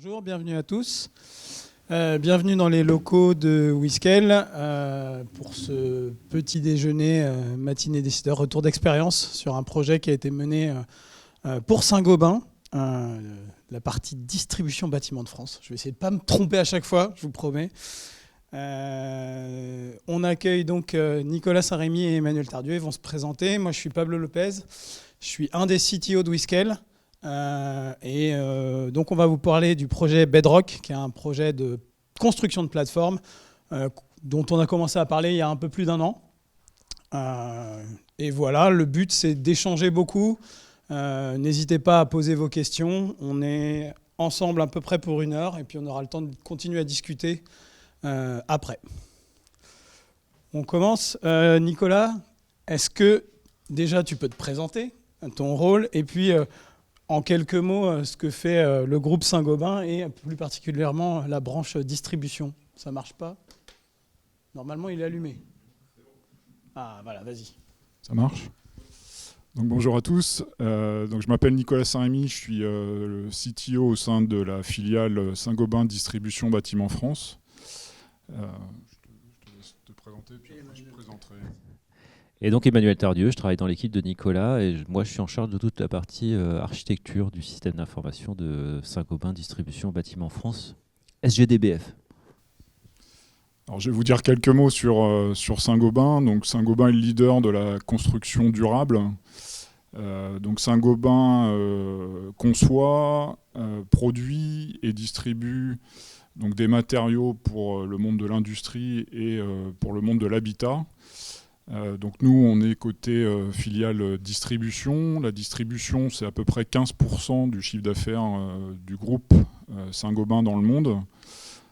Bonjour, bienvenue à tous. Bienvenue dans les locaux de Whiskel pour ce petit déjeuner matinée décideur, retour d'expérience sur un projet qui a été mené pour Saint-Gobain, la partie distribution bâtiment de France. Je vais essayer de ne pas me tromper à chaque fois, je vous promets. On accueille donc Nicolas Saint-Rémy et Emmanuel Tardieu, ils vont se présenter. Moi je suis Pablo Lopez, je suis un des CTO de Whiskel. Donc on va vous parler du projet Bedrock, qui est un projet de construction de plateforme dont on a commencé à parler il y a un peu plus d'un an. Et voilà, le but c'est d'échanger beaucoup. N'hésitez pas à poser vos questions. On est ensemble à peu près pour 1 heure et puis on aura le temps de continuer à discuter après. On commence. Nicolas, est-ce que déjà tu peux te présenter, ton rôle, et puis en quelques mots, ce que fait le groupe Saint-Gobain et plus particulièrement la branche distribution. Ça ne marche pas? Normalement, il est allumé. Ah, voilà, vas-y. Ça marche. Donc, bonjour à tous. Donc, je m'appelle Nicolas Saint-Rémy, je suis le CTO au sein de la filiale Saint-Gobain Distribution Bâtiment France. Je te laisse te présenter, puis après je présenterai. Et donc Emmanuel Tardieu, je travaille dans l'équipe de Nicolas et moi je suis en charge de toute la partie architecture du système d'information de Saint-Gobain Distribution Bâtiment France, SGDBF. Alors, je vais vous dire quelques mots sur Saint-Gobain. Donc, Saint-Gobain est le leader de la construction durable. Donc Saint-Gobain conçoit, produit et distribue donc, des matériaux pour le monde de l'industrie et pour le monde de l'habitat. Donc nous, on est côté filiale distribution. La distribution, c'est à peu près 15% du chiffre d'affaires du groupe Saint-Gobain dans le monde.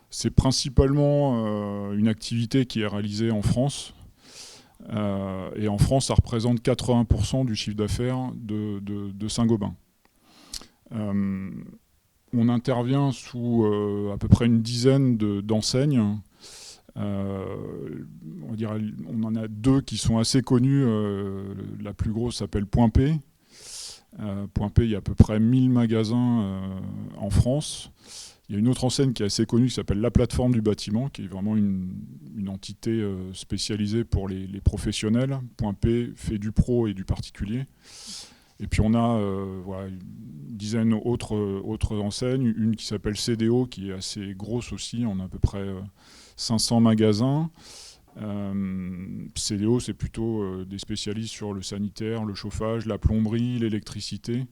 C'est principalement une activité qui est réalisée en France. Et en France, ça représente 80% du chiffre d'affaires de Saint-Gobain. On intervient sous à peu près une dizaine d'enseignes. On en a 2 qui sont assez connues. La plus grosse s'appelle Point P. Point P, il y a à peu près 1000 magasins en France. Il y a une autre enseigne qui est assez connue qui s'appelle La Plateforme du Bâtiment, qui est vraiment une entité spécialisée pour les professionnels. Point P fait du pro et du particulier. Et puis on a une dizaine d'autres enseignes, une qui s'appelle CDO, qui est assez grosse aussi, on a à peu près 500 magasins. CDO, c'est plutôt des spécialistes sur le sanitaire, le chauffage, la plomberie, l'électricité.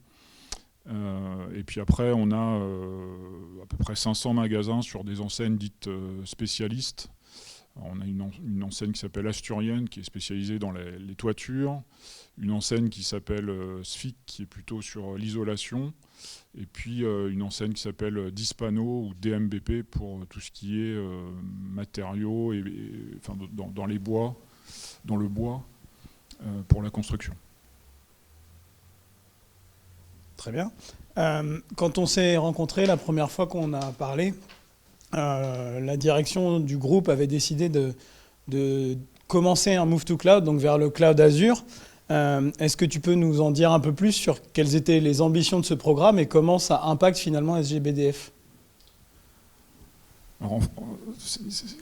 Et puis après, on a à peu près 500 magasins sur des enseignes dites spécialistes. Alors, on a une enseigne qui s'appelle Asturienne, qui est spécialisée dans les toitures. Une enseigne qui s'appelle Sfic, qui est plutôt sur l'isolation. Et puis une enseigne qui s'appelle Dispano ou DMBP pour tout ce qui est matériaux enfin, dans les bois, dans le bois pour la construction. Très bien. Quand on s'est rencontrés la première fois qu'on a parlé, la direction du groupe avait décidé de commencer un move to cloud, donc vers le cloud Azure. Est-ce que tu peux nous en dire un peu plus sur quelles étaient les ambitions de ce programme et comment ça impacte finalement SGBDF? Alors,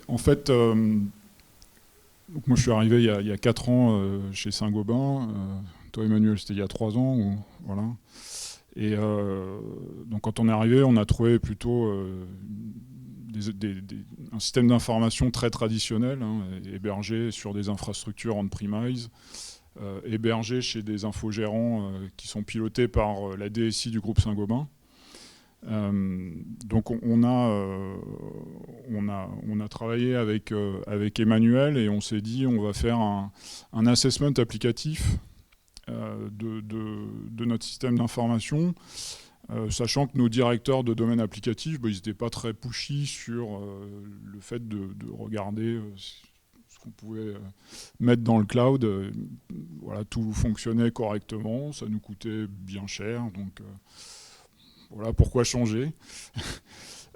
en fait, donc moi je suis arrivé il y a 4 ans chez Saint-Gobain. Toi Emmanuel, c'était il y a 3 ans. Voilà. Et donc quand on est arrivé, on a trouvé plutôt un système d'information très traditionnel, hébergé sur des infrastructures on-premise, hébergé chez des infogérants qui sont pilotés par la DSI du groupe Saint-Gobain. Donc on a travaillé avec Emmanuel et on s'est dit on va faire un assessment applicatif de notre système d'information, sachant que nos directeurs de domaine applicatif, ils n'étaient pas très pushy sur le fait de regarder ce qu'on pouvait mettre dans le cloud. Voilà, tout fonctionnait correctement, ça nous coûtait bien cher, donc voilà pourquoi changer.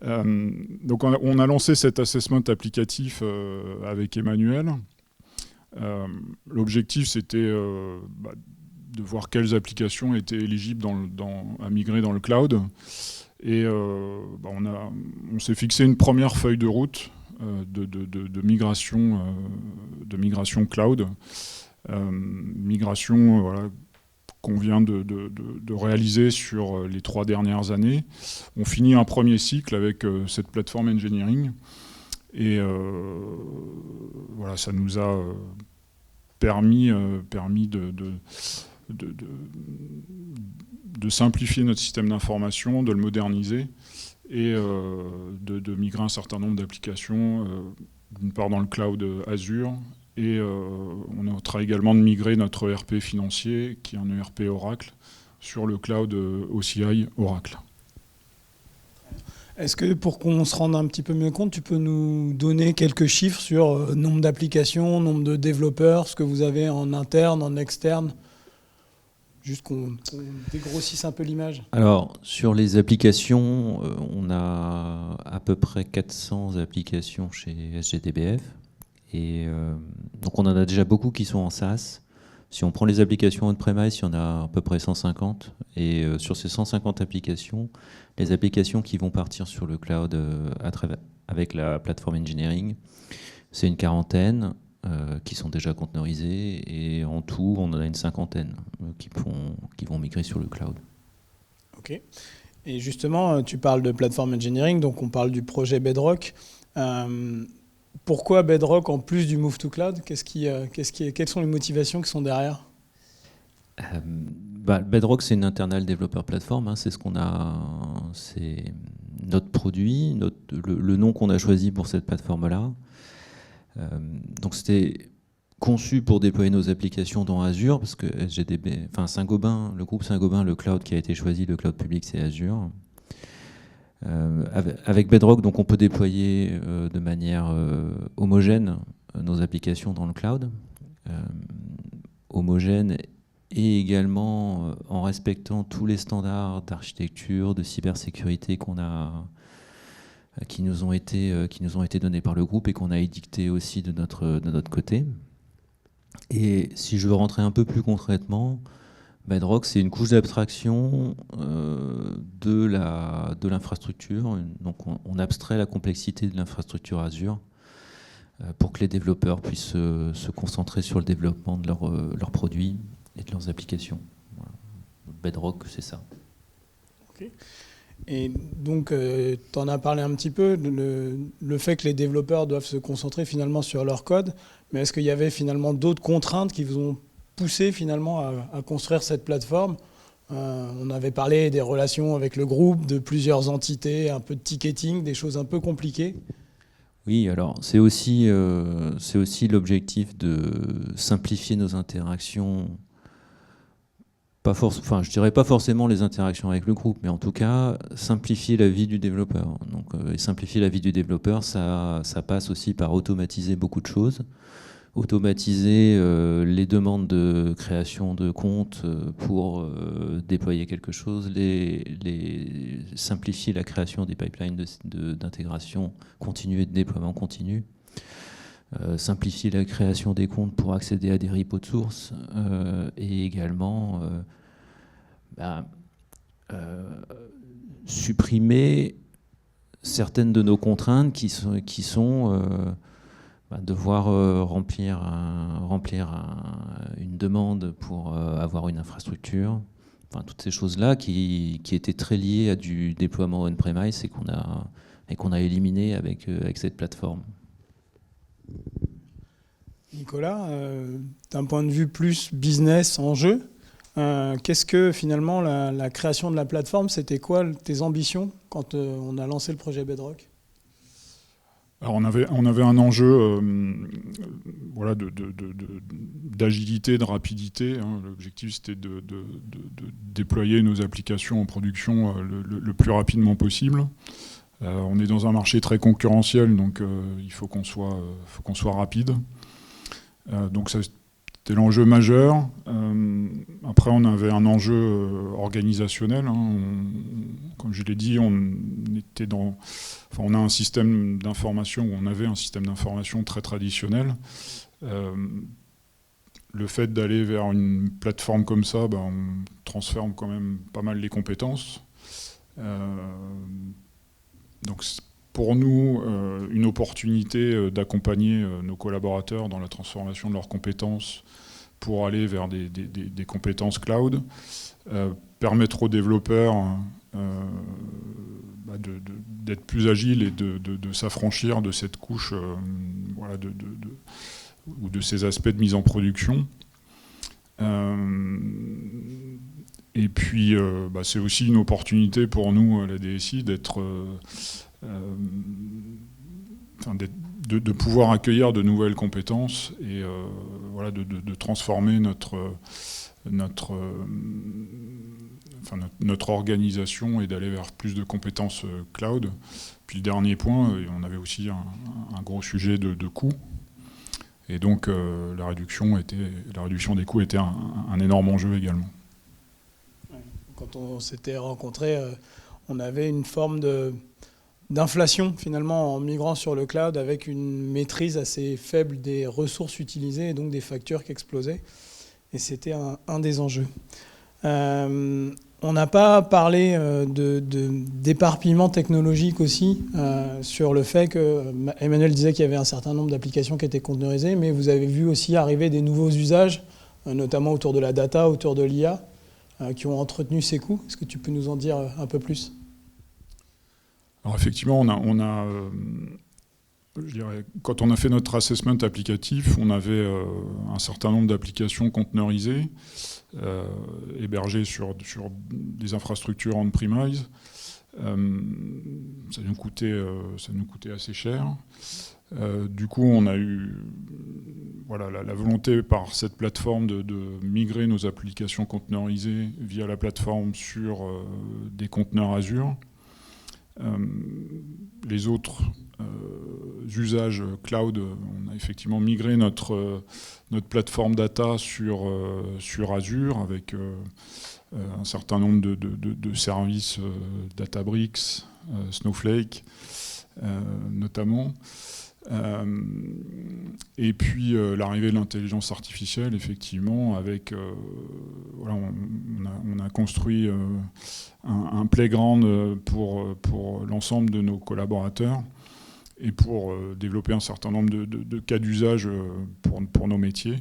Donc on a lancé cet assessment applicatif avec Emmanuel. L'objectif c'était de voir quelles applications étaient éligibles à migrer dans le cloud. Et on s'est fixé une première feuille de route de migration cloud. Migration qu'on vient de réaliser sur les 3 dernières années. On finit un premier cycle avec cette plateforme engineering. Et ça nous a permis de simplifier notre système d'information, de le moderniser et de migrer un certain nombre d'applications, d'une part dans le cloud Azure, et on est en train également de migrer notre ERP financier, qui est un ERP Oracle, sur le cloud OCI Oracle. Est-ce que pour qu'on se rende un petit peu mieux compte, tu peux nous donner quelques chiffres sur nombre d'applications, nombre de développeurs, ce que vous avez en interne, en externe, juste qu'on dégrossisse un peu l'image? Alors, sur les applications, on a à peu près 400 applications chez SGDBF. Et donc, on en a déjà beaucoup qui sont en SaaS. Si on prend les applications on-premise, il y en a à peu près 150. Et sur ces 150 applications, les applications qui vont partir sur le cloud avec la plateforme engineering, c'est une quarantaine qui sont déjà conteneurisées. Et en tout, on en a une cinquantaine qui vont migrer sur le cloud. Ok. Et justement, tu parles de plateforme engineering, donc on parle du projet Bedrock. Pourquoi Bedrock en plus du Move to Cloud? Quelles sont les motivations qui sont derrière? Bedrock, c'est une internal developer platform. Hein, c'est ce qu'on a, c'est notre produit, le nom qu'on a choisi pour cette plateforme-là. Donc c'était conçu pour déployer nos applications dans Azure, parce que Saint-Gobain, le groupe Saint-Gobain, le cloud qui a été choisi, le cloud public, c'est Azure. Avec Bedrock, donc on peut déployer de manière homogène nos applications dans le cloud, homogène et également en respectant tous les standards d'architecture, de cybersécurité qui nous ont été donnés par le groupe et qu'on a édicté aussi de notre côté. Et si je veux rentrer un peu plus concrètement, Bedrock, c'est une couche d'abstraction de l'infrastructure. Donc on abstrait la complexité de l'infrastructure Azure pour que les développeurs puissent se concentrer sur le développement de leurs produits et de leurs applications. Voilà. Bedrock, c'est ça. Ok. Et donc, tu en as parlé un petit peu, le fait que les développeurs doivent se concentrer finalement sur leur code, mais est-ce qu'il y avait finalement d'autres contraintes qui vous ont poussé finalement à construire cette plateforme? On avait parlé des relations avec le groupe, de plusieurs entités, un peu de ticketing, des choses un peu compliquées. Oui, alors c'est aussi l'objectif de simplifier nos interactions. Je dirais pas forcément les interactions avec le groupe, mais en tout cas simplifier la vie du développeur. Donc, et simplifier la vie du développeur, ça passe aussi par automatiser beaucoup de choses. Automatiser les demandes de création de comptes pour déployer quelque chose, simplifier la création des pipelines d'intégration continue et de déploiement continu, simplifier la création des comptes pour accéder à des repos de source, et également supprimer certaines de nos contraintes qui sont devoir remplir une demande pour avoir une infrastructure. Enfin, toutes ces choses-là qui étaient très liées à du déploiement on-premise et qu'on a éliminé avec cette plateforme. Nicolas, d'un point de vue plus business en jeu, qu'est-ce que finalement la création de la plateforme, c'était quoi tes ambitions quand on a lancé le projet Bedrock? Alors on avait un enjeu d'agilité, de rapidité. Hein. L'objectif, c'était de déployer nos applications en production le plus rapidement possible. On est dans un marché très concurrentiel, donc il faut qu'on soit rapide. Donc ça, c'était l'enjeu majeur. Après, on avait un enjeu organisationnel. Hein. Comme je l'ai dit, on a un système d'information, on avait un système d'information très traditionnel. Le fait d'aller vers une plateforme comme ça, on transfère quand même pas mal les compétences. Donc pour nous, une opportunité d'accompagner nos collaborateurs dans la transformation de leurs compétences pour aller vers des compétences cloud, permettre aux développeurs d'être plus agiles et de s'affranchir de cette couche voilà, ou de ces aspects de mise en production. Et puis, c'est aussi une opportunité pour nous, la DSI, de pouvoir accueillir de nouvelles compétences et voilà, de transformer notre organisation et d'aller vers plus de compétences cloud. Puis le dernier point, on avait aussi un gros sujet de coûts. Et donc la réduction des coûts était un énorme enjeu également. Quand on s'était rencontrés, on avait une forme d'inflation finalement en migrant sur le cloud avec une maîtrise assez faible des ressources utilisées et donc des factures qui explosaient. Et c'était un des enjeux. On n'a pas parlé d'éparpillement technologique aussi, sur le fait que Emmanuel disait qu'il y avait un certain nombre d'applications qui étaient conteneurisées, mais vous avez vu aussi arriver des nouveaux usages, notamment autour de la data, autour de l'IA, qui ont entretenu ces coûts. Est-ce que tu peux nous en dire un peu plus ? Alors effectivement, je dirais, quand on a fait notre assessment applicatif, on avait un certain nombre d'applications conteneurisées, hébergées sur des infrastructures on-premise. Ça nous coûtait assez cher. Du coup, on a eu la volonté par cette plateforme de migrer nos applications conteneurisées via la plateforme sur des conteneurs Azure. Les autres usages cloud, on a effectivement migré notre plateforme data sur Azure avec un certain nombre de services, Databricks, Snowflake notamment. Et puis l'arrivée de l'intelligence artificielle, effectivement, avec on a construit un playground pour l'ensemble de nos collaborateurs et pour développer un certain nombre de cas d'usage pour nos métiers.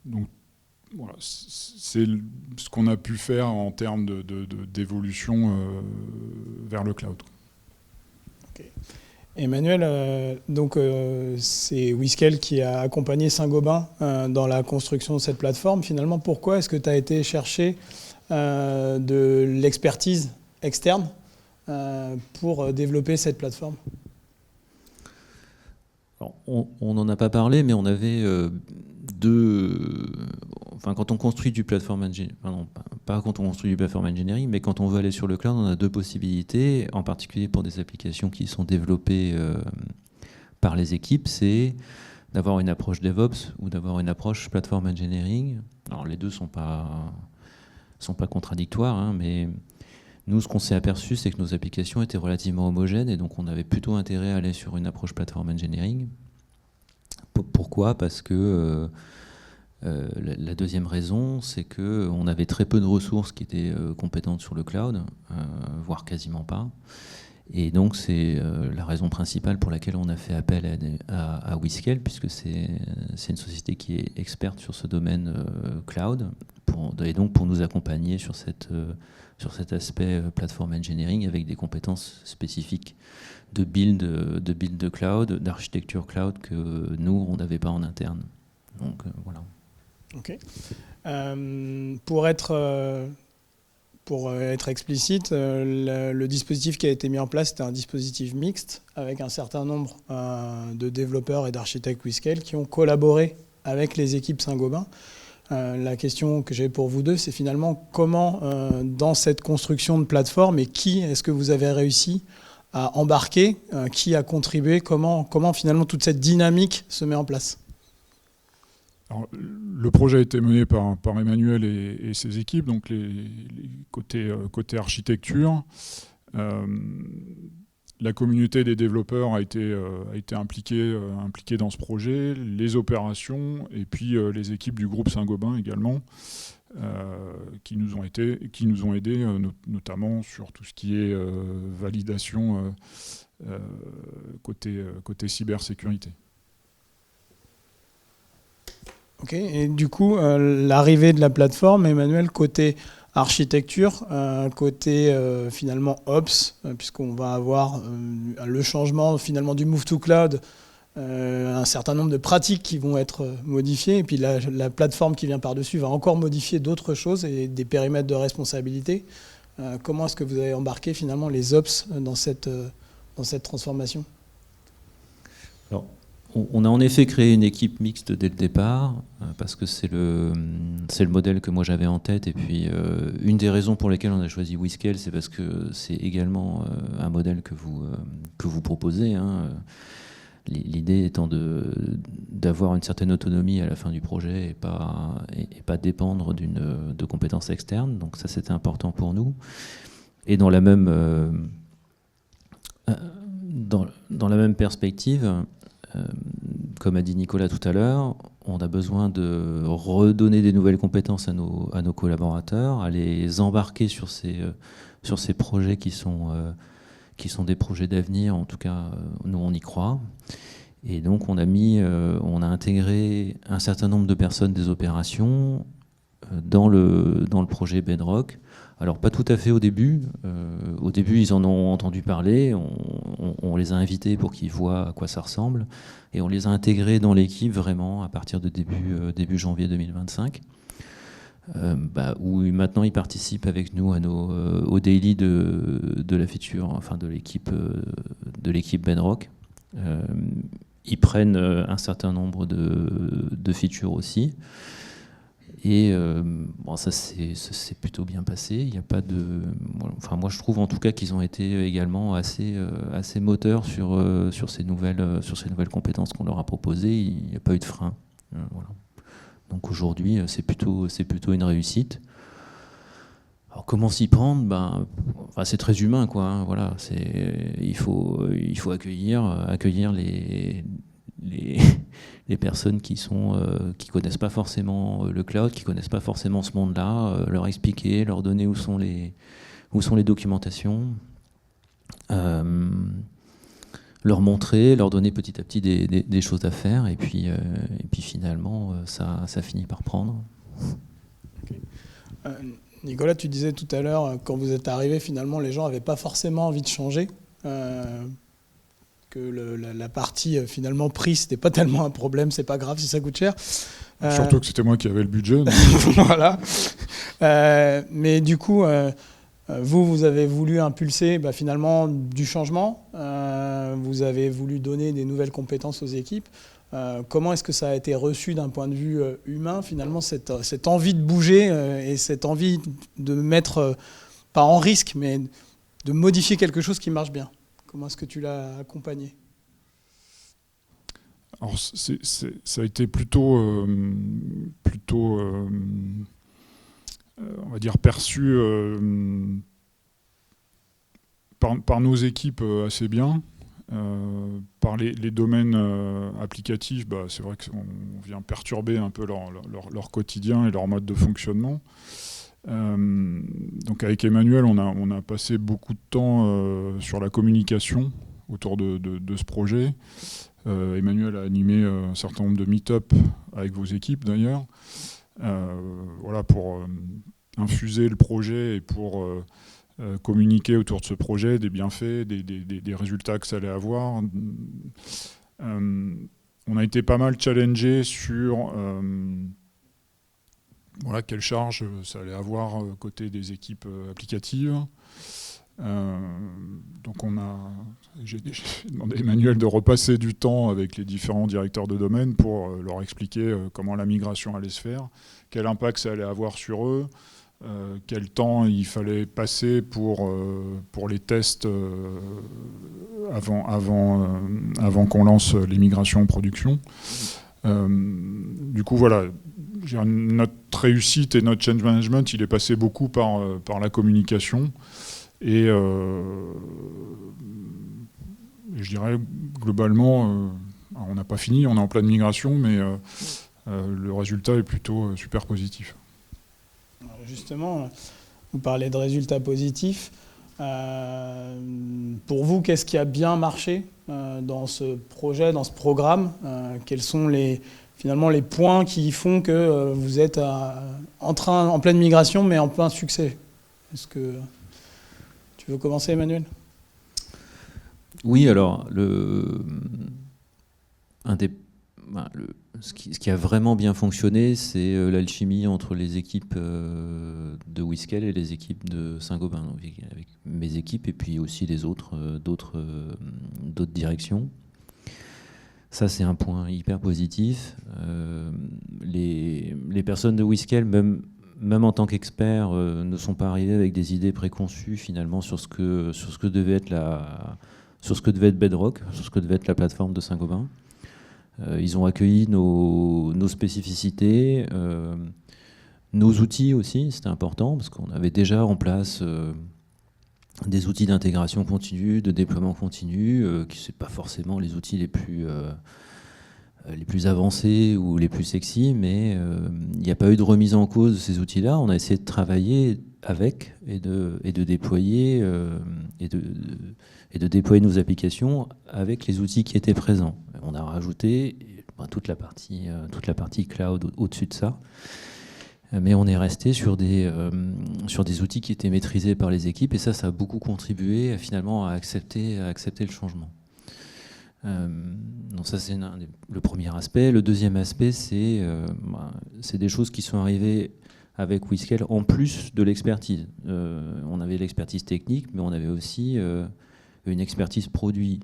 Donc voilà, c'est ce qu'on a pu faire en termes d'évolution vers le cloud. Okay. Emmanuel, c'est Whiskel qui a accompagné Saint-Gobain dans la construction de cette plateforme. Finalement, pourquoi est-ce que tu as été chercher de l'expertise externe pour développer cette plateforme ? Alors, on n'en a pas parlé, mais on avait quand on construit du platform engineering, pas quand on construit du platform engineering, mais quand on veut aller sur le cloud, on a deux possibilités, en particulier pour des applications qui sont développées par les équipes, c'est d'avoir une approche DevOps ou d'avoir une approche platform engineering. Alors les deux sont pas contradictoires, hein, mais nous, ce qu'on s'est aperçu, c'est que nos applications étaient relativement homogènes et donc on avait plutôt intérêt à aller sur une approche platform engineering. Pourquoi ? Parce que la deuxième raison, c'est qu'on avait très peu de ressources qui étaient compétentes sur le cloud, voire quasiment pas. Et donc c'est la raison principale pour laquelle on a fait appel à Whiskel, puisque c'est une société qui est experte sur ce domaine cloud, et donc pour nous accompagner sur cet aspect platform engineering avec des compétences spécifiques de build de cloud, d'architecture cloud que nous, on n'avait pas en interne. Donc voilà. Ok. Pour être explicite, le dispositif qui a été mis en place, c'était un dispositif mixte avec un certain nombre de développeurs et d'architectes Whiskel qui ont collaboré avec les équipes Saint-Gobain. La question que j'ai pour vous deux, c'est finalement comment, dans cette construction de plateforme, et qui est-ce que vous avez réussi à embarquer, qui a contribué, comment finalement toute cette dynamique se met en place ? Alors, le projet a été mené par Emmanuel et ses équipes, donc les côté architecture. La communauté des développeurs a été impliquée dans ce projet, les opérations et puis les équipes du groupe Saint-Gobain également. qui nous ont aidés, notamment sur tout ce qui est validation côté cybersécurité. Ok, et du coup, l'arrivée de la plateforme, Emmanuel, côté architecture, côté finalement Ops, puisqu'on va avoir le changement finalement du move to cloud, un certain nombre de pratiques qui vont être modifiées, et puis la plateforme qui vient par-dessus va encore modifier d'autres choses et des périmètres de responsabilité. Comment est-ce que vous avez embarqué finalement les Ops dans cette transformation ? Alors, on a en effet créé une équipe mixte dès le départ, parce que c'est le modèle que moi j'avais en tête, et puis une des raisons pour lesquelles on a choisi WeScale, c'est parce que c'est également un modèle que vous proposez, hein. L'idée étant d'avoir une certaine autonomie à la fin du projet et pas dépendre de compétences externes. Donc ça, c'était important pour nous. Et dans la même perspective, comme a dit Nicolas tout à l'heure, on a besoin de redonner des nouvelles compétences à nos collaborateurs, à les embarquer sur ces projets qui sont des projets d'avenir. En tout cas, nous, on y croit. Et donc, on a intégré un certain nombre de personnes des opérations dans le projet Bedrock. Alors, pas tout à fait au début. Au début, ils en ont entendu parler. On les a invités pour qu'ils voient à quoi ça ressemble. Et on les a intégrés dans l'équipe vraiment à partir de début janvier 2025. Où maintenant ils participent avec nous au daily de la feature, enfin de l'équipe Bedrock. Ils prennent un certain nombre de features aussi. Et ça s'est plutôt bien passé. Il y a pas de, enfin moi je trouve en tout cas qu'ils ont été également assez moteurs sur ces nouvelles compétences qu'on leur a proposées. Il n'y a pas eu de frein. Voilà. Donc aujourd'hui, c'est plutôt une réussite. Alors comment s'y prendre ? C'est très humain, quoi. Hein, voilà, il faut accueillir les personnes qui connaissent pas forcément le cloud, qui connaissent pas forcément ce monde-là, leur expliquer, leur donner où sont les documentations. Leur montrer, leur donner petit à petit des choses à faire, et puis finalement, ça finit par prendre. Okay. Nicolas, tu disais tout à l'heure, quand vous êtes arrivé, finalement, les gens n'avaient pas forcément envie de changer, que la partie finalement prix, c'était pas tellement un problème, c'est pas grave si ça coûte cher. Surtout que c'était moi qui avais le budget. Voilà. Mais du coup... vous avez voulu impulser finalement du changement, vous avez voulu donner des nouvelles compétences aux équipes. Comment est-ce que ça a été reçu d'un point de vue humain, finalement, cette envie de bouger et cette envie de mettre, pas en risque, mais de modifier quelque chose qui marche bien ? Comment est-ce que tu l'as accompagné ? Alors, ça a été plutôt on va dire perçu par nos équipes assez bien. Par les domaines applicatifs, c'est vrai qu'on vient perturber un peu leur quotidien et leur mode de fonctionnement. Donc avec Emmanuel, on a passé beaucoup de temps sur la communication autour de ce projet. Emmanuel a animé un certain nombre de meet-up avec vos équipes d'ailleurs. Voilà, pour infuser le projet et pour communiquer autour de ce projet des bienfaits, des résultats que ça allait avoir. On a été pas mal challengé sur quelle charge ça allait avoir côté des équipes applicatives. Donc j'ai demandé à Emmanuel de repasser du temps avec les différents directeurs de domaine pour leur expliquer comment la migration allait se faire, quel impact ça allait avoir sur eux, quel temps il fallait passer pour les tests avant qu'on lance les migrations en production. Du coup, voilà, notre réussite et notre change management, il est passé beaucoup par la communication. Et je dirais, globalement, on n'a pas fini, on est en pleine migration, mais le résultat est plutôt super positif. justement, vous parlez de résultats positifs. Pour vous, qu'est-ce qui a bien marché dans ce projet, dans ce programme? Quels sont finalement les points qui font que vous êtes en pleine migration, mais en plein succès? Est-ce que tu veux commencer, Emmanuel? Oui, alors, ce qui a vraiment bien fonctionné, c'est l'alchimie entre les équipes de Whiskel et les équipes de Saint-Gobain, donc avec mes équipes et puis aussi les d'autres directions. Ça, c'est un point hyper positif. Les personnes de Whiskel, même en tant qu'experts, ne sont pas arrivés avec des idées préconçues finalement sur ce que devait être Bedrock, sur ce que devait être la plateforme de Saint-Gobain. Ils ont accueilli nos spécificités, nos outils aussi, c'était important, parce qu'on avait déjà en place des outils d'intégration continue, de déploiement continu, qui ne sont pas forcément les outils les plus avancés ou les plus sexy, mais il n'y a pas eu de remise en cause de ces outils-là. On a essayé de travailler avec et de déployer déployer nos applications avec les outils qui étaient présents. On a rajouté toute la partie cloud au-dessus de ça, mais on est resté sur des outils qui étaient maîtrisés par les équipes, et ça a beaucoup contribué finalement à accepter le changement. Donc ça, c'est le premier aspect. Le deuxième aspect, c'est des choses qui sont arrivées avec Whiskel en plus de l'expertise. On avait l'expertise technique, mais on avait aussi une expertise produit.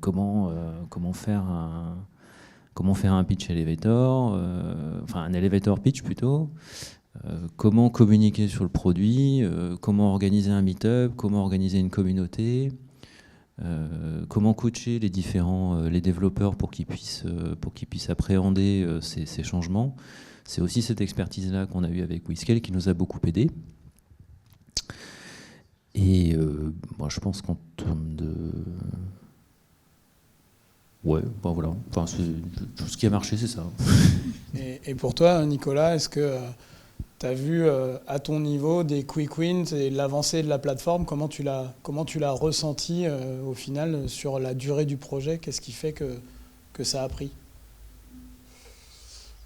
Comment faire un pitch elevator, un elevator pitch plutôt, comment communiquer sur le produit, comment organiser un meet-up, comment organiser une communauté, comment coacher les développeurs pour qu'ils puissent appréhender ces changements. C'est aussi cette expertise-là qu'on a eue avec Whiskel qui nous a beaucoup aidé. Et moi, je pense qu'en termes de... Ouais, voilà. Enfin, tout ce qui a marché, c'est ça. Et pour toi, Nicolas, est-ce que tu as vu à ton niveau des quick wins et l'avancée de la plateforme? Comment tu l'as ressenti au final sur la durée du projet? Qu'est-ce qui fait que ça a pris?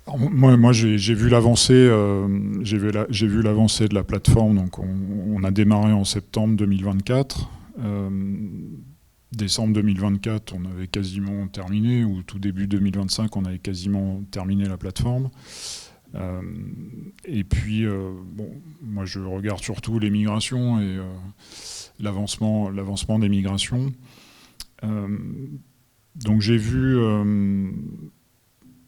Alors, moi j'ai vu l'avancée de la plateforme. Donc on a démarré en septembre 2024. Décembre 2024, on avait quasiment terminé, ou tout début 2025, on avait quasiment terminé la plateforme. Et puis, moi je regarde surtout les migrations et l'avancement des migrations. Donc j'ai vu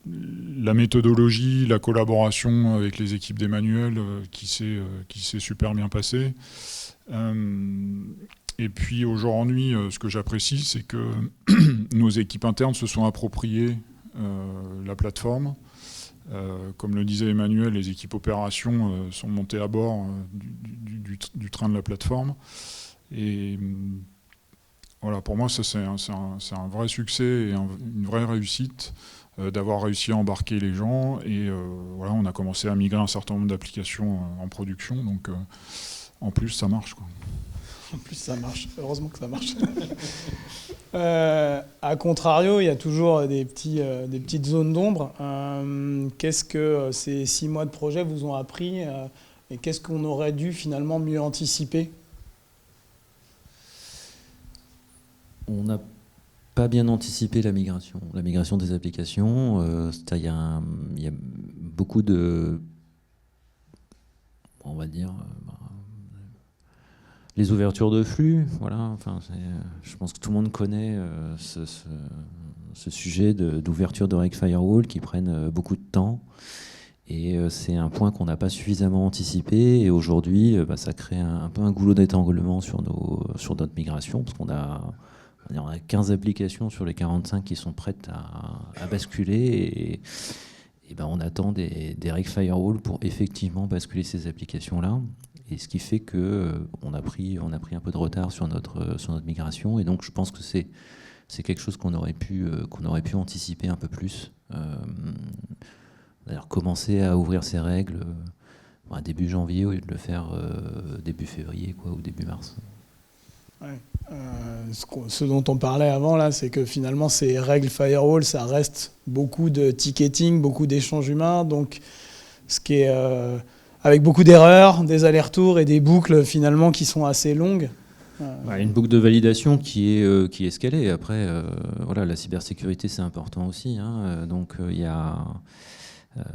la méthodologie, la collaboration avec les équipes d'Emmanuel qui s'est super bien passée. Et puis aujourd'hui, ce que j'apprécie, c'est que nos équipes internes se sont appropriées la plateforme. Comme le disait Emmanuel, les équipes opérations sont montées à bord du train de la plateforme. Et voilà, pour moi, ça c'est un vrai succès et une vraie réussite d'avoir réussi à embarquer les gens. Et voilà, on a commencé à migrer un certain nombre d'applications en production. Donc en plus, ça marche, quoi. En plus, ça marche. Heureusement que ça marche. A contrario, il y a toujours des petites zones d'ombre. Qu'est-ce que ces 6 mois de projet vous ont appris et qu'est-ce qu'on aurait dû finalement mieux anticiper? On n'a pas bien anticipé la migration des applications. Il y a beaucoup de... On va dire... les ouvertures de flux, voilà. Enfin, je pense que tout le monde connaît ce sujet d'ouverture de règles firewall qui prennent beaucoup de temps. Et c'est un point qu'on n'a pas suffisamment anticipé. Et aujourd'hui, ça crée un peu un goulot d'étranglement sur notre migration, parce qu'on a 15 applications sur les 45 qui sont prêtes à basculer. Et on attend des règles firewall pour effectivement basculer ces applications-là. Et ce qui fait qu'on a pris un peu de retard sur notre migration. Et donc, je pense que c'est quelque chose qu'on aurait pu anticiper un peu plus. D'ailleurs, commencer à ouvrir ces règles début janvier au lieu de le faire début février ou début mars. Ouais. Ce dont on parlait avant, là, c'est que finalement, ces règles firewall, ça reste beaucoup de ticketing, beaucoup d'échanges humains, donc ce qui est avec beaucoup d'erreurs, des allers-retours et des boucles finalement qui sont assez longues. Une boucle de validation qui est scalée. Après, voilà, la cybersécurité, c'est important aussi. Hein. Donc, il y a...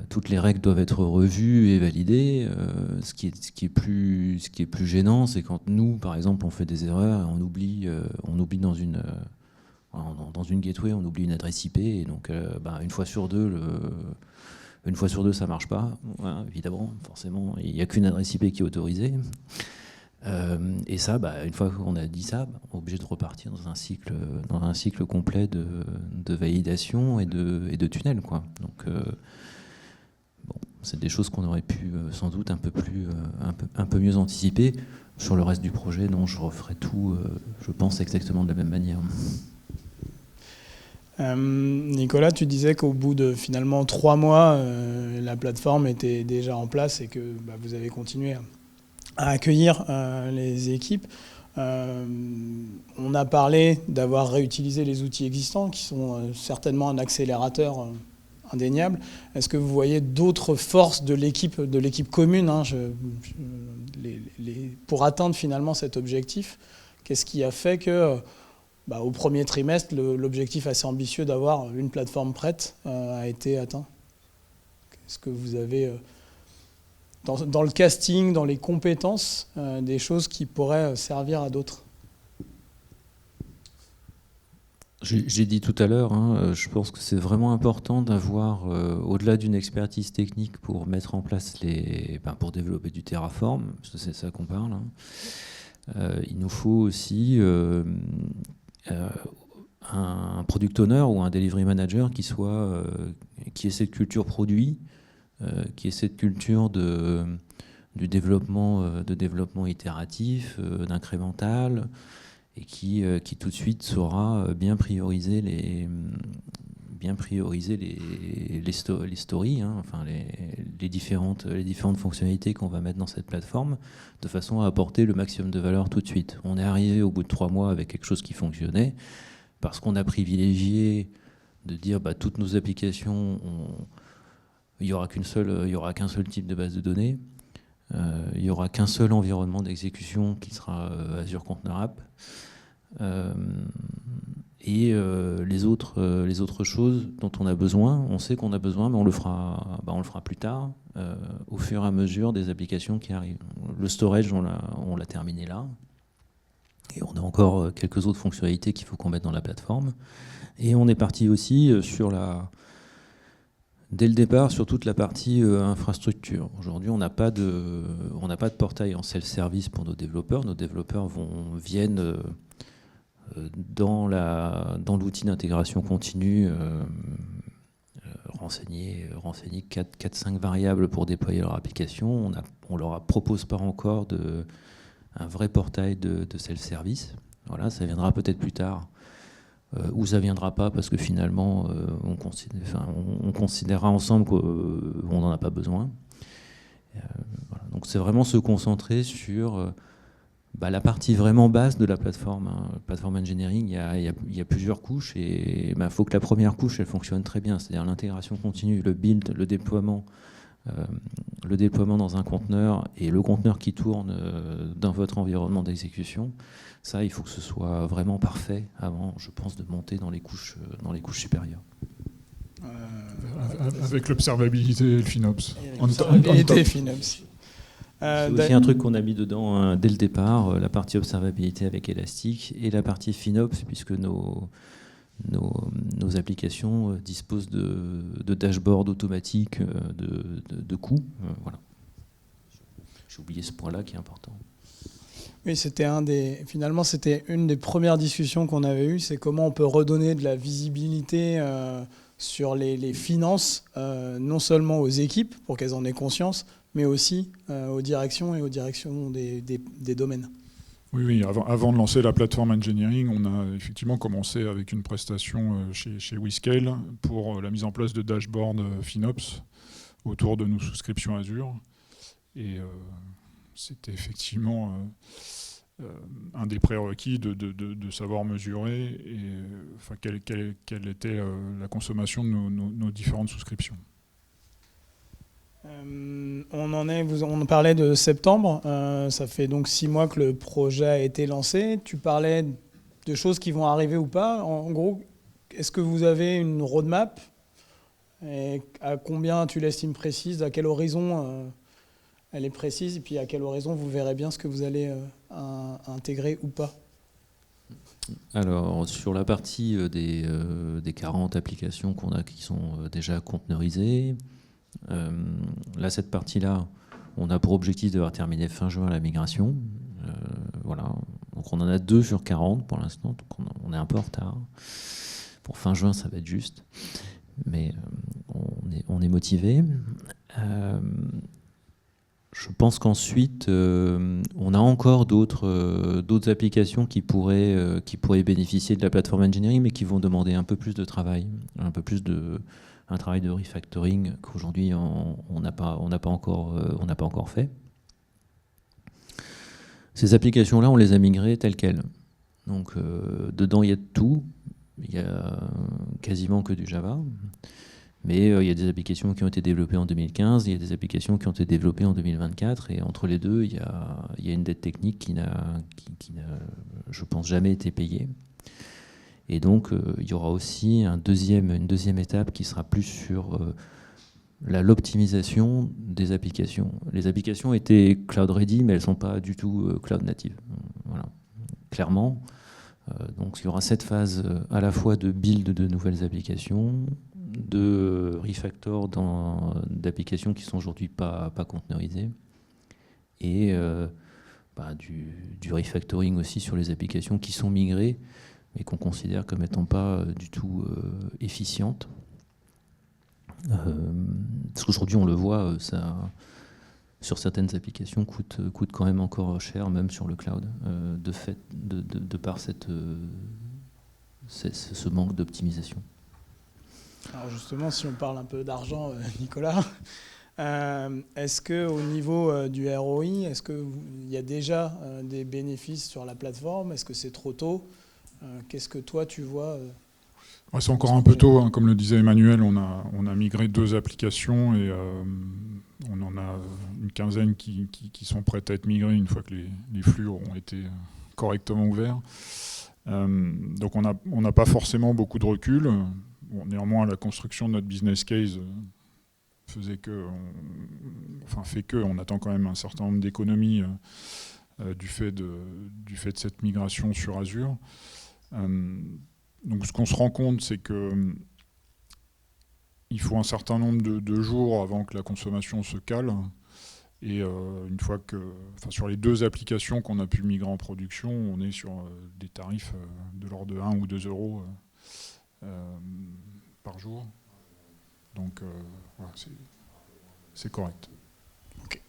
toutes les règles doivent être revues et validées. Ce qui est plus gênant, c'est quand nous, par exemple, on fait des erreurs et on oublie dans une gateway, on oublie une adresse IP. Et donc, une fois sur deux, ça marche pas. Ouais, évidemment, forcément, il n'y a qu'une adresse IP qui est autorisée. Et ça, une fois qu'on a dit ça, on est obligé de repartir dans un cycle complet de validation et de tunnel, quoi. Donc c'est des choses qu'on aurait pu sans doute un peu mieux anticiper. Sur le reste du projet, non, je referai tout, je pense, exactement de la même manière. Nicolas, tu disais qu'au bout de finalement 3 mois, la plateforme était déjà en place et que vous avez continué à accueillir les équipes. On a parlé d'avoir réutilisé les outils existants qui sont certainement un accélérateur indéniable. Est-ce que vous voyez d'autres forces de l'équipe commune pour atteindre finalement cet objectif? Qu'est-ce qui a fait que au premier trimestre, l'objectif assez ambitieux d'avoir une plateforme prête a été atteint? Est-ce que vous avez, dans le casting, dans les compétences, des choses qui pourraient servir à d'autres? J'ai dit tout à l'heure, je pense que c'est vraiment important d'avoir, au-delà d'une expertise technique pour mettre en place pour développer du Terraform, parce que c'est ça qu'on parle, il nous faut aussi un product owner ou un delivery manager qui ait cette culture produit, qui ait cette culture du développement itératif, d'incrémental, et qui tout de suite saura bien prioriser les stories, les différentes fonctionnalités qu'on va mettre dans cette plateforme, de façon à apporter le maximum de valeur tout de suite. On est arrivé au bout de 3 mois avec quelque chose qui fonctionnait, parce qu'on a privilégié de dire toutes nos applications, il n'y aura qu'un seul type de base de données, il n'y aura qu'un seul environnement d'exécution qui sera Azure Container App. Et les autres choses dont on a besoin, on sait qu'on a besoin, mais on le fera plus tard, au fur et à mesure des applications qui arrivent. Le storage, on l'a terminé là. Et on a encore quelques autres fonctionnalités qu'il faut qu'on mette dans la plateforme. Et on est parti aussi dès le départ sur toute la partie infrastructure. Aujourd'hui, on n'a pas de portail en self-service pour nos développeurs. Nos développeurs viennent dans l'outil d'intégration continue renseigner 4-5 variables pour déployer leur application. On leur propose pas encore un vrai portail de self-service. Voilà, ça viendra peut-être plus tard. Ou ça ne viendra pas parce que finalement on considérera ensemble qu'on n'en a pas besoin. Voilà. Donc c'est vraiment se concentrer sur la partie vraiment basse de la plateforme. Plateforme engineering, il y a plusieurs couches et il faut que la première couche elle fonctionne très bien, c'est-à-dire l'intégration continue, le build, le déploiement dans un conteneur et le conteneur qui tourne dans votre environnement d'exécution. Ça, il faut que ce soit vraiment parfait avant, je pense, de monter dans les couches supérieures. Avec l'observabilité et le FinOps. Observabilité et FinOps. C'est aussi un truc qu'on a mis dedans dès le départ, la partie observabilité avec Elastic et la partie FinOps, puisque nos applications disposent de dashboards automatiques de coûts. Voilà. J'ai oublié ce point-là qui est important. Oui, c'était une des premières discussions qu'on avait eues, c'est comment on peut redonner de la visibilité sur les finances, non seulement aux équipes pour qu'elles en aient conscience, mais aussi aux directions et aux directions des domaines. Oui, avant de lancer la plateforme engineering, on a effectivement commencé avec une prestation chez WeScale pour la mise en place de dashboards FinOps autour de nos souscriptions Azure. Et c'était effectivement un des prérequis de savoir mesurer et enfin, quelle était la consommation de nos différentes souscriptions. On parlait de septembre, ça fait donc 6 mois que le projet a été lancé. Tu parlais de choses qui vont arriver ou pas. En gros, est-ce que vous avez une roadmap? Et à combien tu l'estimes précise? À quel horizon elle est précise? Et puis à quel horizon vous verrez bien ce que vous allez intégrer ou pas? Alors, sur la partie des 40 applications qu'on a qui sont déjà conteneurisées, là, cette partie-là, on a pour objectif de terminer fin juin la migration. Voilà. Donc on en a 2 sur 40 pour l'instant, donc on est un peu en retard. Pour fin juin, ça va être juste. Mais on est motivé. Je pense qu'ensuite, on a encore d'autres applications qui pourraient bénéficier de la plateforme engineering, mais qui vont demander un peu plus de travail, un travail de refactoring qu'aujourd'hui on n'a pas encore fait. Ces applications-là, on les a migrées telles quelles. Donc dedans, il y a de tout. Il y a quasiment que du Java. Mais il y a des applications qui ont été développées en 2015, il y a des applications qui ont été développées en 2024, et entre les deux, il y a une dette technique qui n'a, je pense, jamais été payée. Et donc, il y aura aussi une deuxième étape qui sera plus sur l'optimisation des applications. Les applications étaient cloud ready, mais elles ne sont pas du tout cloud native. Voilà. Clairement. Donc, il y aura cette phase à la fois de build de nouvelles applications, de refactor d'applications qui sont aujourd'hui pas conteneurisées, et du refactoring aussi sur les applications qui sont migrées mais qu'on considère comme étant pas du tout efficientes. Parce qu'aujourd'hui on le voit, ça sur certaines applications coûte quand même encore cher, même sur le cloud, de par ce manque d'optimisation. Alors justement, si on parle un peu d'argent, Nicolas, est-ce qu'au niveau du ROI, est-ce qu'il y a déjà des bénéfices sur la plateforme? Est-ce que c'est trop tôt? Qu'est-ce que toi tu vois C'est encore un peu tôt, hein. Comme le disait Emmanuel, on a migré 2 applications et on en a une quinzaine qui sont prêtes à être migrées une fois que les flux auront été correctement ouverts. Donc on n'a pas forcément beaucoup de recul. Bon, néanmoins, la construction de notre business case fait qu'on attend quand même un certain nombre d'économies du fait de cette migration sur Azure. Donc ce qu'on se rend compte, c'est que il faut un certain nombre de jours avant que la consommation se cale. Et une fois sur les 2 applications qu'on a pu migrer en production, on est sur des tarifs de l'ordre de 1 ou 2 euros par jour. Donc voilà, c'est correct. Okay.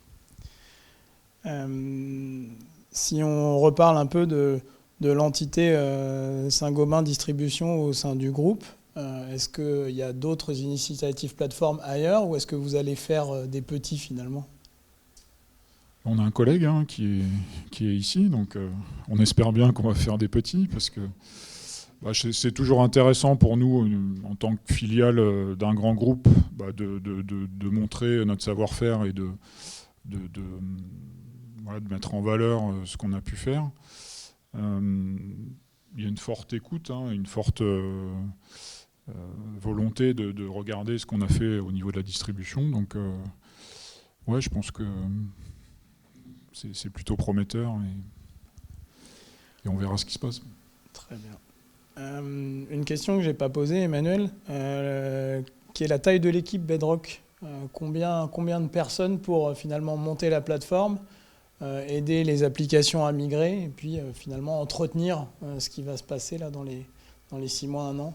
Si on reparle un peu de l'entité Saint-Gobain Distribution au sein du groupe, est-ce qu'il y a d'autres initiatives plateformes ailleurs, ou est-ce que vous allez faire des petits finalement? On a un collègue qui est ici, donc on espère bien qu'on va faire des petits, parce que c'est toujours intéressant pour nous, en tant que filiale d'un grand groupe, de montrer notre savoir-faire et de mettre en valeur ce qu'on a pu faire. Il y a une forte écoute, une forte volonté de regarder ce qu'on a fait au niveau de la distribution. Donc, je pense que c'est plutôt prometteur et on verra ce qui se passe. Très bien. Une question que je n'ai pas posée, Emmanuel, qui est la taille de l'équipe Bedrock. Combien de personnes pour finalement monter la plateforme, aider les applications à migrer, et puis finalement entretenir ce qui va se passer là dans les 6 mois, 1 an?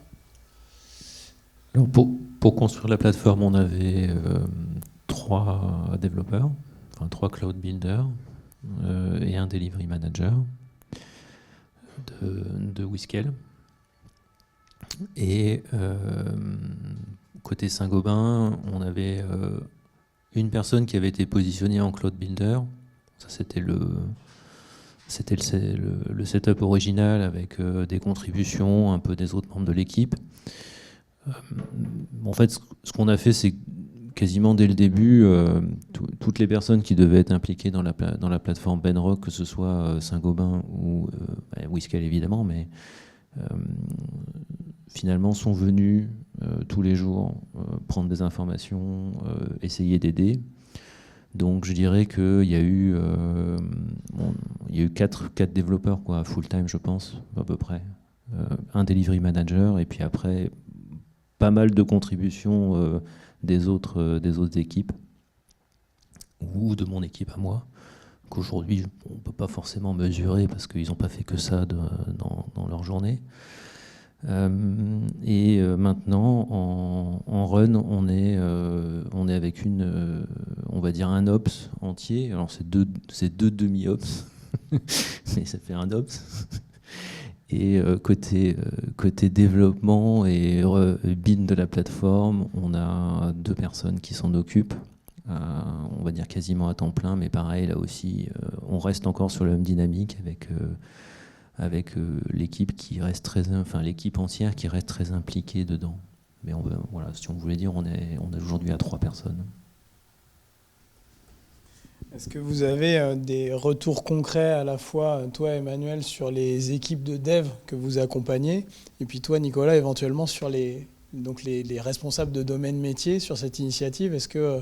Alors pour construire la plateforme, on avait 3 développeurs, 3 cloud builders et un delivery manager de Whiskel. Et côté Saint-Gobain, on avait une personne qui avait été positionnée en cloud builder. Ça, c'était le setup original avec des contributions un peu des autres membres de l'équipe. En fait, ce qu'on a fait, c'est quasiment dès le début, toutes les personnes qui devaient être impliquées dans la plateforme Bedrock, que ce soit Saint-Gobain ou Whiscal évidemment, mais finalement sont venus tous les jours prendre des informations, essayer d'aider. Donc je dirais qu'il y a eu, il y a eu 4 développeurs quoi, full-time, je pense, à peu près. Un delivery manager, et puis après, pas mal de contributions des autres équipes, ou de mon équipe à moi, qu'aujourd'hui, on ne peut pas forcément mesurer parce qu'ils n'ont pas fait que ça dans leur journée. Maintenant, en run, on est avec on va dire un ops entier. Alors c'est deux demi-ops, mais ça fait un ops. Et côté développement et build de la plateforme, on a 2 personnes qui s'en occupent. On va dire quasiment à temps plein, mais pareil, là aussi, on reste encore sur la même dynamique avec l'équipe qui reste l'équipe entière qui reste très impliquée dedans. Mais voilà, si on voulait dire, on est aujourd'hui à 3 personnes. Est-ce que vous avez des retours concrets à la fois, toi Emmanuel, sur les équipes de dev que vous accompagnez, et puis toi Nicolas, éventuellement sur les responsables de domaine métier sur cette initiative? Est-ce que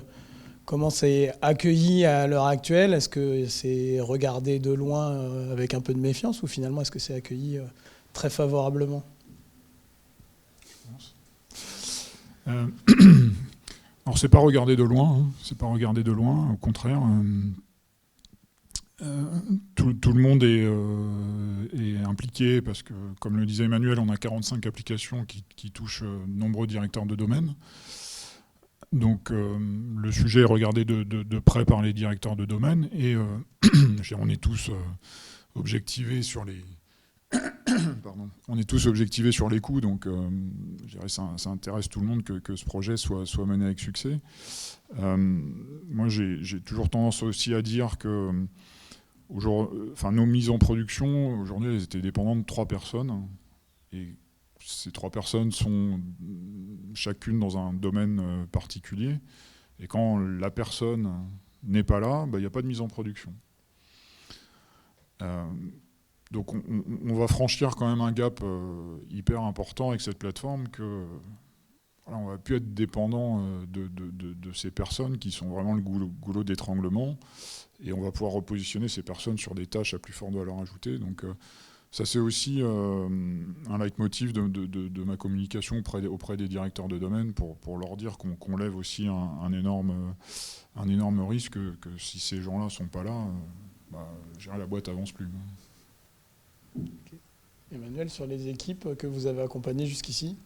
comment c'est accueilli à l'heure actuelle? Est-ce que c'est regardé de loin avec un peu de méfiance, ou finalement est-ce que c'est accueilli très favorablement? Alors c'est pas regardé de loin, hein. C'est pas regardé de loin, au contraire. Tout le monde est impliqué parce que, comme le disait Emmanuel, on a 45 applications qui touchent de nombreux directeurs de domaine. Donc le sujet est regardé de près par les directeurs de domaine et on est tous objectivés sur les on est tous objectivés sur les coûts, donc je dirais ça intéresse tout le monde que ce projet soit mené avec succès. Moi j'ai toujours tendance aussi à dire que nos mises en production aujourd'hui elles étaient dépendantes de 3 personnes, et ces 3 personnes sont chacune dans un domaine particulier. Et quand la personne n'est pas là, il n'y a pas de mise en production. Donc on va franchir quand même un gap hyper important avec cette plateforme que voilà, on va plus être dépendant de ces personnes qui sont vraiment le goulot d'étranglement, et on va pouvoir repositionner ces personnes sur des tâches à plus forte valeur ajoutée. Donc ça, c'est aussi un leitmotiv de ma communication auprès des directeurs de domaine pour leur dire qu'on lève aussi un énorme risque, que si ces gens-là ne sont pas là, la boîte avance plus. Okay. Emmanuel, sur les équipes que vous avez accompagnées jusqu'ici?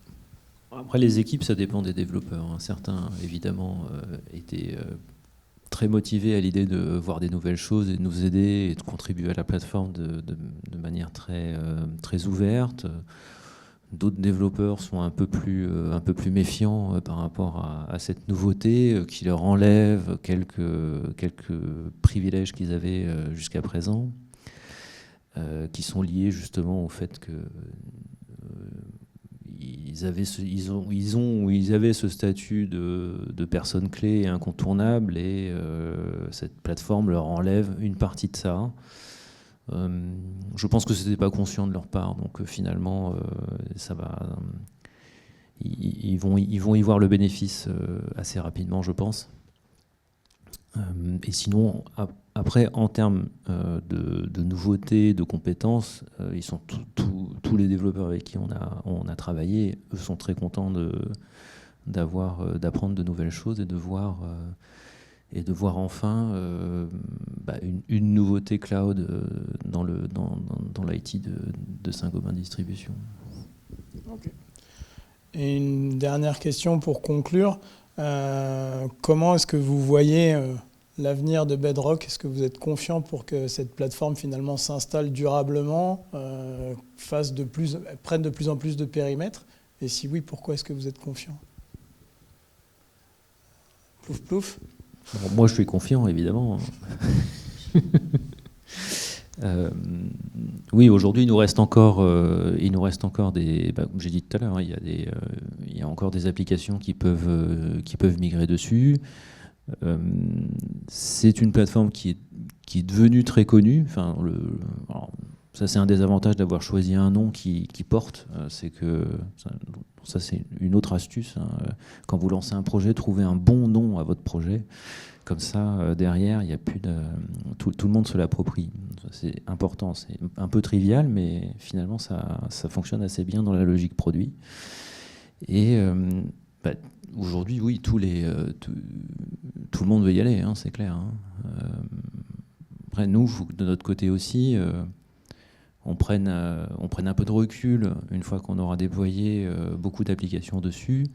Après, les équipes, ça dépend des développeurs. Certains, évidemment, étaient très motivés à l'idée de voir des nouvelles choses et de nous aider et de contribuer à la plateforme de manière très ouverte. D'autres développeurs sont un peu plus méfiants par rapport à cette nouveauté qui leur enlève quelques privilèges qu'ils avaient jusqu'à présent, qui sont liés justement au fait que ils avaient ce statut de personnes clés et incontournables, et cette plateforme leur enlève une partie de ça. Je pense que ce n'était pas conscient de leur part, donc finalement ça va. Ils vont y voir le bénéfice assez rapidement, je pense. Et sinon, après, en termes de nouveautés, de compétences, ils sont tous les développeurs avec qui on a travaillé, eux sont très contents d'apprendre de nouvelles choses et de voir enfin une nouveauté cloud dans l'IT de Saint-Gobain Distribution. Okay. Et une dernière question pour conclure. Comment est-ce que vous voyez l'avenir de Bedrock? Est-ce que vous êtes confiant pour que cette plateforme finalement s'installe durablement, prenne de plus en plus de périmètre? Et si oui, pourquoi est-ce que vous êtes confiant? Plouf plouf. Bon, moi, je suis confiant, évidemment. Oui, aujourd'hui, il nous reste encore des. Comme j'ai dit tout à l'heure, hein, il y a encore des applications qui peuvent migrer dessus. C'est une plateforme qui est devenue très connue. Enfin, alors, ça, c'est un des avantages d'avoir choisi un nom qui porte. C'est que ça, c'est une autre astuce. Hein. Quand vous lancez un projet, trouvez un bon nom à votre projet. Comme ça, derrière, il y a plus de tout le monde se l'approprie. C'est important. C'est un peu trivial, mais finalement, ça fonctionne assez bien dans la logique produit. Et aujourd'hui, oui, tout le monde veut y aller, hein, c'est clair. Hein. Après, nous, faut que de notre côté aussi, on prenne un peu de recul une fois qu'on aura déployé beaucoup d'applications dessus,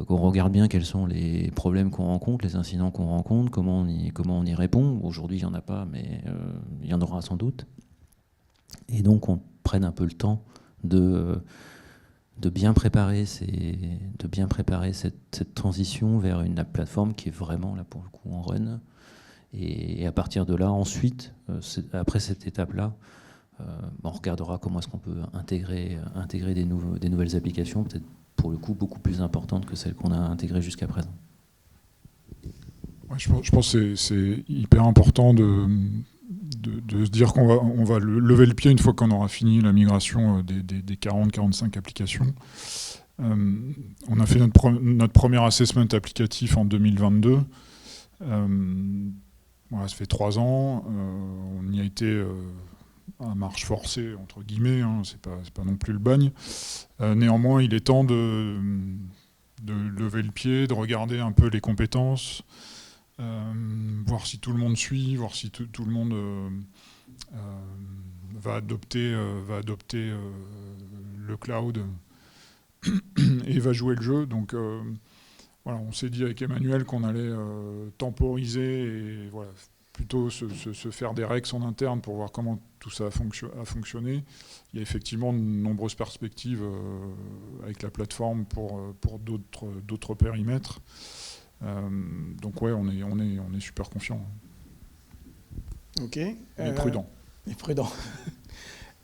qu'on regarde bien quels sont les problèmes qu'on rencontre, les incidents qu'on rencontre, comment on y répond. Aujourd'hui, il n'y en a pas, mais il y en aura sans doute. Et donc, on prenne un peu le temps de bien préparer cette transition vers une plateforme qui est vraiment, là, pour le coup, en run. Et à partir de là, ensuite, après cette étape-là, on regardera comment est-ce qu'on peut intégrer des nouvelles applications, peut-être pour le coup beaucoup plus importantes que celles qu'on a intégrées jusqu'à présent. Ouais, je pense que c'est hyper important de se dire qu'on va lever le pied une fois qu'on aura fini la migration des 40-45 applications. On a fait notre premier assessment applicatif en 2022. Voilà, ça fait 3 ans. On y a été à marche forcée, entre guillemets. Hein, c'est pas non plus le bagne. Néanmoins, il est temps de lever le pied, de regarder un peu les compétences, voir si tout le monde suit, voir si tout le monde va adopter le cloud et va jouer le jeu. Donc voilà, on s'est dit avec Emmanuel qu'on allait temporiser et voilà, plutôt se faire des règles en interne pour voir comment tout ça a fonctionné. Il y a effectivement de nombreuses perspectives avec la plateforme pour d'autres périmètres. Donc ouais, on est super confiant. Ok. Mais prudent. Et prudent.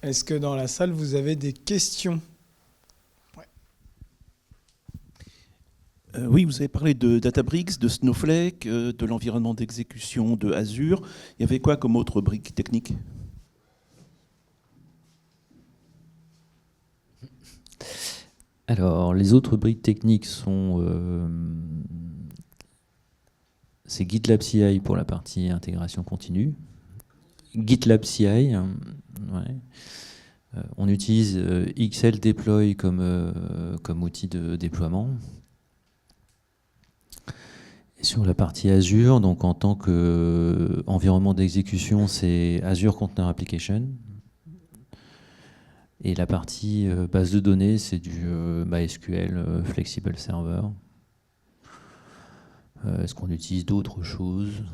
Est-ce que dans la salle, vous avez des questions ? Oui, vous avez parlé de Databricks, de Snowflake, de l'environnement d'exécution de Azure. Il y avait quoi comme autre brique technique ? Alors, les autres briques techniques sont... c'est GitLab CI pour la partie intégration continue. GitLab CI, ouais. On utilise XL Deploy comme outil de déploiement. Et sur la partie Azure, donc en tant qu'environnement d'exécution, c'est Azure Container Application. Et la partie base de données, c'est du MySQL Flexible Server. Est-ce qu'on utilise d'autres choses ?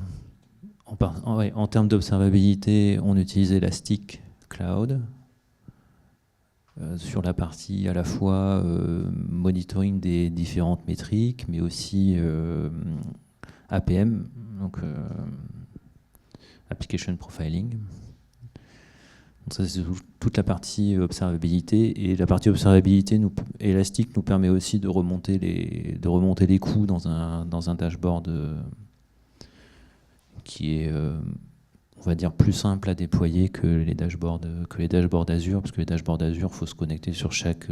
En termes d'observabilité, on utilise Elastic Cloud. Sur la partie à la fois monitoring des différentes métriques, mais aussi APM, donc Application Profiling. Donc ça, c'est toute la partie observabilité. Et la partie observabilité, Elastic nous permet aussi de remonter les coûts dans un dashboard qui est, on va dire, plus simple à déployer que les dashboards Azure, parce que les dashboards Azure, il faut se connecter sur chaque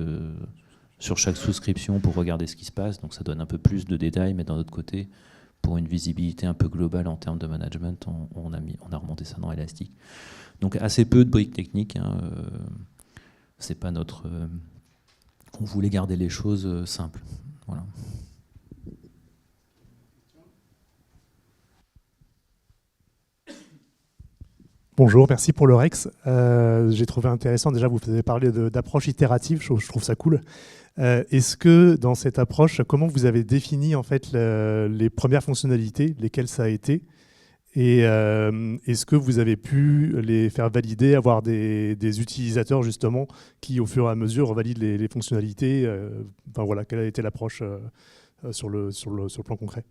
souscription pour regarder ce qui se passe. Donc ça donne un peu plus de détails, mais d'un autre côté, pour une visibilité un peu globale en termes de management, on a remonté ça dans Elastic. Donc assez peu de briques techniques. Hein, c'est pas notre. On voulait garder les choses simples. Voilà. Bonjour, merci pour le Rex. J'ai trouvé intéressant, déjà vous avez parlé d'approche itérative, je trouve ça cool. Est-ce que dans cette approche, comment vous avez défini en fait les premières fonctionnalités, lesquelles ça a été ? Et est-ce que vous avez pu les faire valider, avoir des utilisateurs justement qui au fur et à mesure valident les fonctionnalités enfin voilà, quelle a été l'approche sur le plan concret ?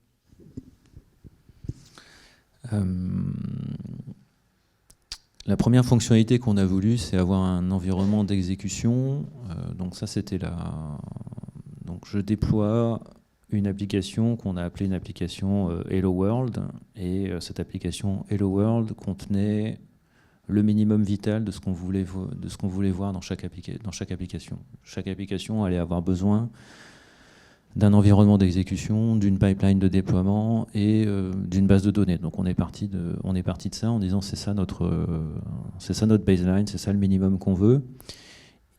La première fonctionnalité qu'on a voulu, c'est avoir un environnement d'exécution. Donc ça, c'était donc je déploie une application qu'on a appelée une application Hello World. Et cette application Hello World contenait le minimum vital de ce qu'on voulait voir dans chaque application. Chaque application allait avoir besoin d'un environnement d'exécution, d'une pipeline de déploiement et d'une base de données. Donc on est parti de ça en disant c'est ça notre baseline, c'est ça le minimum qu'on veut.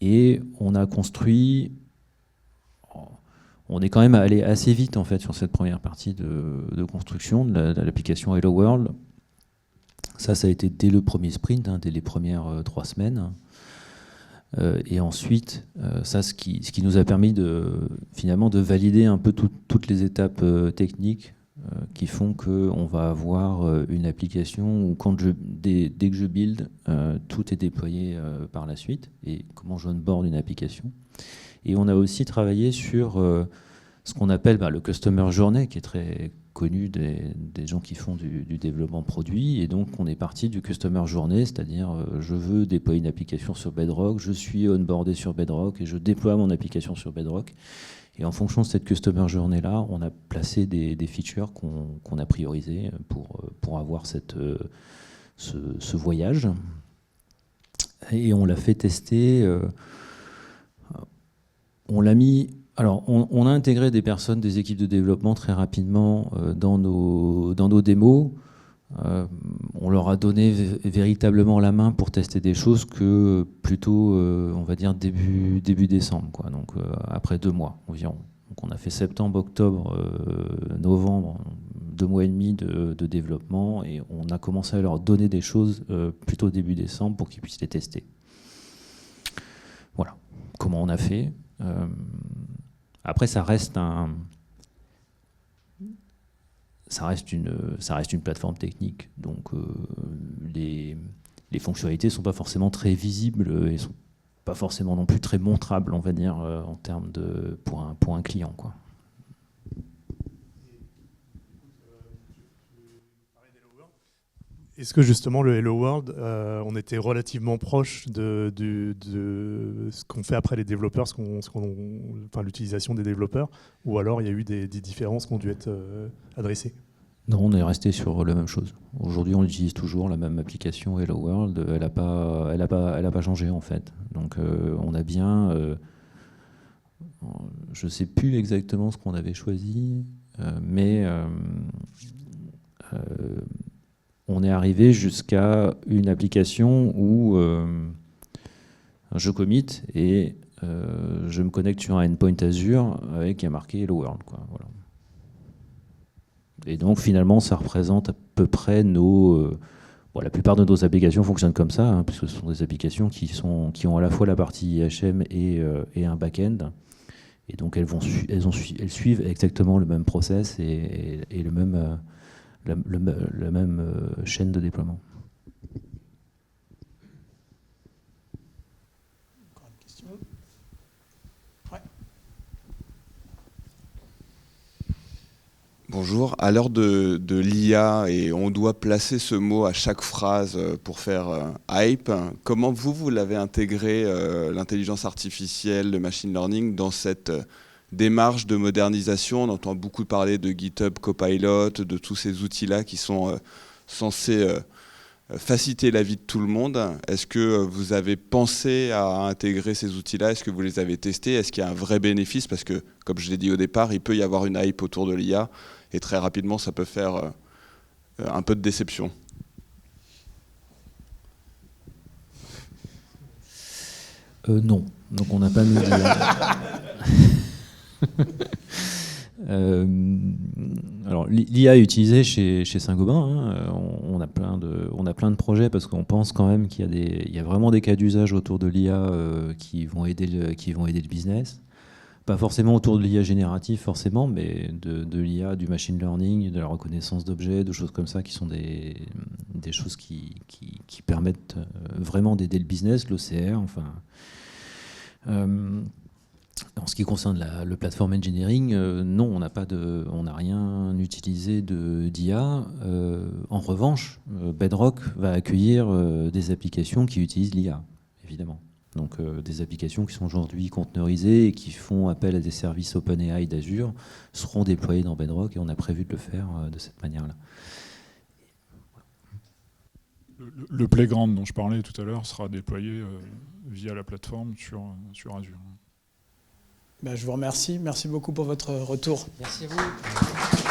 Et on a construit, on est quand même allé assez vite en fait sur cette première partie de construction de l'application Hello World. Ça a été dès le premier sprint, dès les premières 3 semaines. Et ensuite, ce qui nous a permis finalement de valider un peu toutes les étapes techniques qui font qu'on va avoir une application où dès que je build, tout est déployé par la suite, et comment je onboard une application. Et on a aussi travaillé sur ce qu'on appelle le Customer Journey, qui est très connu des gens qui font du développement produit. Et donc, on est parti du Customer Journey, c'est-à-dire je veux déployer une application sur Bedrock, je suis onboardé sur Bedrock et je déploie mon application sur Bedrock. Et en fonction de cette Customer Journey-là, on a placé des features qu'on a priorisées pour avoir ce voyage. Et on l'a fait tester. On l'a mis... Alors, on a intégré des personnes, des équipes de développement très rapidement dans nos démos. On leur a donné véritablement la main pour tester des choses que plutôt, on va dire, début décembre, quoi. Donc, après 2 mois environ. Donc, on a fait septembre, octobre, novembre, 2 mois et demi de développement, et on a commencé à leur donner des choses plutôt début décembre pour qu'ils puissent les tester. Voilà comment on a fait. Après, ça reste une plateforme technique, donc les fonctionnalités ne sont pas forcément très visibles et ne sont pas forcément non plus très montrables, on va dire, en termes pour un client, quoi. Est-ce que justement le Hello World, on était relativement proche de ce qu'on fait après les développeurs, l'utilisation des développeurs, ou alors il y a eu des différences qui ont dû être adressées? Non, on est resté sur la même chose. Aujourd'hui, on utilise toujours la même application Hello World. Elle n'a pas changé en fait. Donc, on a bien. Je ne sais plus exactement ce qu'on avait choisi, mais on est arrivé jusqu'à une application où je commit et je me connecte sur un endpoint Azure avec qui a marqué Hello World, quoi. Voilà. Et donc finalement, ça représente à peu près la plupart de nos applications fonctionnent comme ça, puisque ce sont des applications qui ont à la fois la partie IHM et un back-end. Et donc elles suivent exactement le même process et le même. La même chaîne de déploiement. Encore une question ? Ouais. Bonjour, à l'heure de l'IA, et on doit placer ce mot à chaque phrase pour faire hype, comment vous l'avez intégré, l'intelligence artificielle, le machine learning, dans cette démarche de modernisation? On entend beaucoup parler de GitHub Copilot, de tous ces outils-là qui sont censés faciliter la vie de tout le monde. Est-ce que vous avez pensé à intégrer ces outils-là? Est-ce que vous les avez testés? Est-ce qu'il y a un vrai bénéfice? Parce que, comme je l'ai dit au départ, il peut y avoir une hype autour de l'IA, et très rapidement, ça peut faire un peu de déception. Non, donc on n'a pas mis alors l'IA est utilisée chez Saint-Gobain, on a plein de projets parce qu'on pense quand même qu'il y a vraiment des cas d'usage autour de l'IA qui vont aider le business. Pas forcément autour de l'IA générative forcément, mais de l'IA, du machine learning, de la reconnaissance d'objets, de choses comme ça qui sont des choses qui permettent vraiment d'aider le business, l'OCR, enfin. En ce qui concerne le platform engineering, non, on n'a rien utilisé d'IA. En revanche, Bedrock va accueillir des applications qui utilisent l'IA, évidemment. Donc des applications qui sont aujourd'hui conteneurisées et qui font appel à des services OpenAI d'Azure seront déployées dans Bedrock et on a prévu de le faire de cette manière-là. Le playground dont je parlais tout à l'heure sera déployé via la plateforme sur Azure. Je vous remercie. Merci beaucoup pour votre retour. Merci à vous.